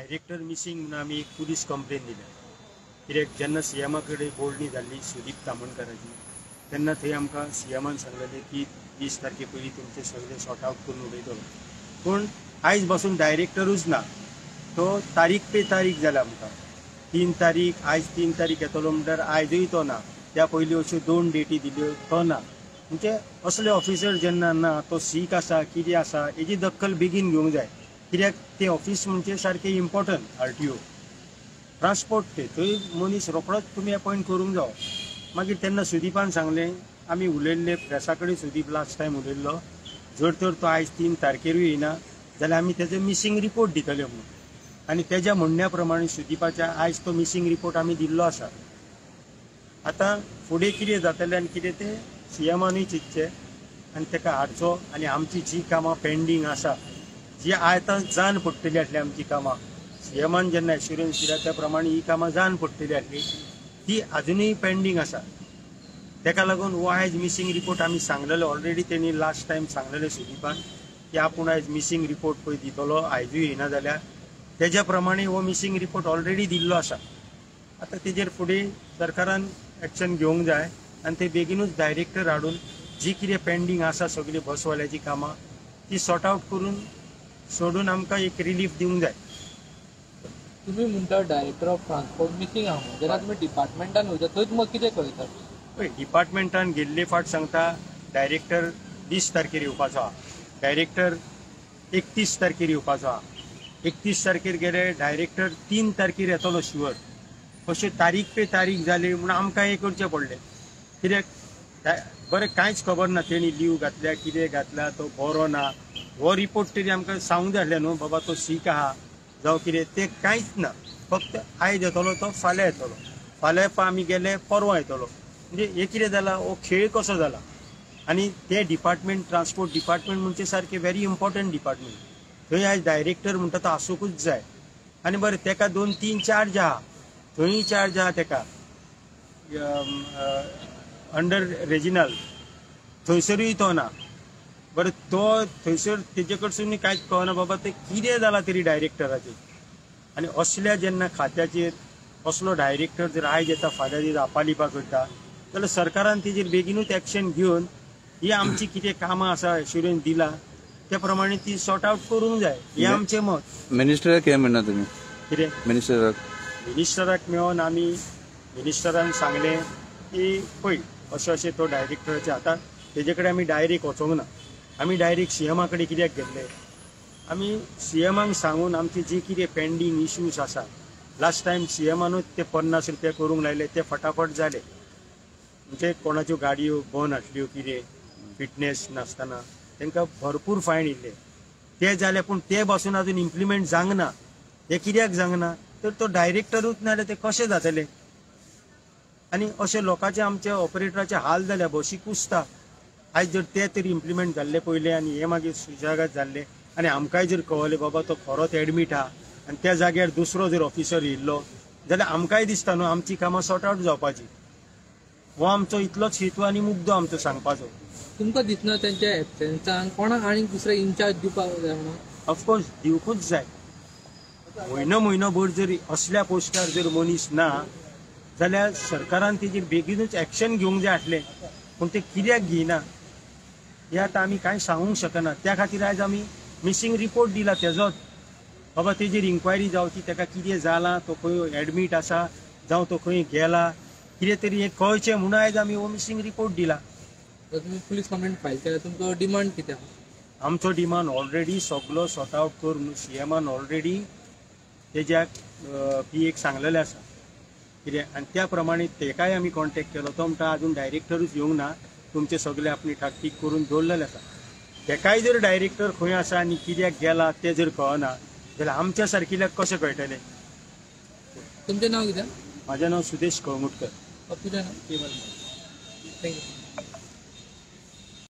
director missing म्हणून आम्ही एक पुलीस कंप्लेन दिल्या कित्याक जेन्ना सीएमा कडेन बोलणी जाल्ली सुदीप तामणकाराची तेन्ना थंय आमकां सीएमान सांगलेलें की 20 तारखे पयलीं तुमचे सगळे सॉर्ट आउट करून उडयतलो पूण आयज बसून डायरेक्टरूच ना तो तारीख पे तारीख जाला आमकां 3 तारीख आयज 3 तारीख येतलो म्हणल्यार आयजूय तो ना त्या पयलीं अश्यो 2 डेटी दिल्यो तो ना म्हणजे असले ऑफिसर जेन्ना ना तो सीक आसा कितें आसा हेजी दखल बेगीन घेवंक जाय कित्याक ते ऑफिस म्हणजे सारकें इम्पॉर्टंट आरटीओ ट्रान्सपोर्ट ते थंय मनीस रोखडोच तुमी अपॉयंट करूंक जावो मागीर तेन्ना सुदीपान सांगलें आमी उलयल्ले प्रेसा कडेन सुदीप लास्ट टायम उलयल्लो जर तर तो आयज 3 तारखेरूय येना जाल्यार आमी तेजो मिसींग रिपोर्ट दितले म्हणून आनी तेज्या म्हणण्या प्रमाणे सुदीपाच्या आयज तो मिसींग रिपोर्ट आमी दिल्लो आसा आतां फुडें कितें जातलें आनी कितें तें सीएमानूय चिंतचें आनी ताका हाडचो आनी आमची जी कामां पेंडींग आसा जी आतां जावन पडटली आसली आमची कामां सीएमान जेन्ना एश्युरन्स दिला त्या प्रमाणे ही कामां जावन पडटली आसली ती आजुनूय पेंडींग आसा ताका लागून हो आयज मिसींग रिपोर्ट आमी सांगलेलो ऑलरेडी तेणी लास्ट टायम सांगलेलें सुदीपान की आपूण आयज मिसींग रिपोर्ट पळय दितलो आयजूय येना जाल्यार तेज्या प्रमाणे हो मिसींग रिपोर्ट ऑलरेडी दिल्लो आसा आतां तेजेर फुडें सरकारान एक्शन घेवंक जाय आनी ते बेगीनूच डायरेक्टर हाडून जी कितें पेंडींग आसा सगळी बसवाल्याची कामां ती सॉर्ट आउट करून सोडून आमकां एक रिलीफ दिवंक जाय तुम्ही म्हणटा डायरेक्टर ऑफ ट्रान्सपोर्ट मिसींग आहा जेन्ना तुमी डिपार्टमेंटान वयता थंय तुमकां कितें कळटा पळय डिपार्टमेंटान गेल्ले फाट सांगता डायरेक्टर 20 तारखेर येवपाचो आहा डायरेक्टर 31 तारखेर येवपाचो आहा 31 तारखेर गेले डायरेक्टर 3 तारखेर येतलो शुअर अशें तारीख पे तारीख जाली म्हूण आमकां हें करचें पडलें कित्याक बरें कांयच खबर ना तेणी लीव घातल्या कितें घातल्या तो बरो ना हो रिपोर्ट तरी आमकां सांगूंक जाय न्हू बाबा तो सीक आहा जावं कितें तें कांयच ना फक्त आयज येतलो तो फाल्यां येतलो फाल्यां आमी गेले परवां येतलो म्हणजे हे कितें जाला हो खेळ कसो जाला आनी ते डिपार्टमेंट ट्रान्सपोर्ट डिपार्टमेंट म्हणजे सारकें व्हेरी इम्पॉर्टंट डिपार्टमेंट थंय आयज डायरेक्टर म्हणटा तो आसूंकूच जाय आनी बरें तेका 2-3 चार्ज आहा थंय चार्ज आहा तेका अंडर रेजिनल थंयसरूय तो ना बरें तो थंयसर तेजे कडसून कांयच कळना बाबा ते कितें जाला तरी डायरेक्टराचेर आनी असल्या जेन्ना खात्याचेर असलो डायरेक्टर जर आयज येता फाल्यां जर आपालिपा करता जाल्यार सरकारान तेजेर बेगीनूच एक्शन घेवन ही आमची कितें कामां आसा एश्युरन्स दिला त्या प्रमाणे ती सॉर्ट आउट करूंक जाय हें आमचें मत मिनिस्टराक हें म्हणना तुमी कितें मिनिस्टराक मेळोन आमी मिनिस्टरान सांगलें की पळय अशें अशें तो डायरेक्टराचे आतां तेजे कडेन आमी डायरेक्ट वचोंक ना आमी डायरेक्ट सीएमा कडेन कित्याक गेल्ले आमी सीएमाक सांगून आमचे जी कितें पेंडींग इश्यूज आसा लास्ट टायम सीएमानूच ते 50 रुपया करूंक लायले ते फटाफट जाले म्हणजे कोणाच्यो गाडयो बंद आसल्यो कितें फिटनेस नासतना तांकां भरपूर फायन येयल्ले ते जाले पूण ते पासून आजून इम्प्लिमेंट जावंक ना हे कित्याक जावंक ना तर तो डायरेक्टरूच ना जाल्यार ते कशें जातले आनी अशे लोकांचे आमचे ऑपरेटराचे हाल जाल्या बशी कुसता आयज जर ते तरी इम्प्लिमेंट जाल्ले पयले आनी हे मागीर सुशेगाद जाल्ले आनी आमकांय जर कळलें बाबा तो खरोच एडमीट आहा आनी त्या जाग्यार दुसरो जर ऑफिसर येयल्लो जाल्यार आमकांय दिसता न्हू आमची कामां सॉर्ट आउट जावपाची हो आमचो इतलोच हेतू आनी मुद्दो आमचो सांगपाचो तुमकां दिसना तेंच्या एबसेंसान कोणाक आनीक दुसरे इन्चार्ज दिवपाक जाय म्हणून ऑफकोर्स दिवंकूच जाय म्हयनोभर जर असल्या पोस्टार जर मनीस ना जाल्यार सरकारान तेजेर बेगीनूच एक्शन घेवंक जाय आसलें पूण ते कित्याक घेयना हे आतां आमी कांय सांगूंक शकना त्या खातीर आयज आमी मिसींग रिपोर्ट दिला तेजोच बाबा तेजेर इन्क्वायरी जावची ताका कितें जालां तो खंय एडमीट आसा जावं तो खंय गेला कितें तरी हें कळचें म्हणून आयज आमी हो मिसींग रिपोर्ट दिला तुमी पुलीस कंप्लेंट फायल केल्या तुमचो डिमांड कितें आहा आमचो डिमांड ऑलरेडी सगळो सॉर्ट आउट करून सीएमान ऑलरेडी तेज्याक पीएक सांगलेलें आसा कितें आनी त्या प्रमाणे तेकाय आमी कॉन्टेक्ट केलो तो म्हणटा आजून डायरेक्टरूच येवंक ना तुमचे सगळे आपली ठाकठीक करून दवरलेले आसा तेकाय जर डायरेक्टर खंय आसा आनी कित्याक गेला ते जर कळना जाल्यार आमच्या सारकिल्याक कशें कळटलें तुमचें नांव कितें म्हाजें नांव सुदेश कळंगुटकर तुजें नांव थँक्यू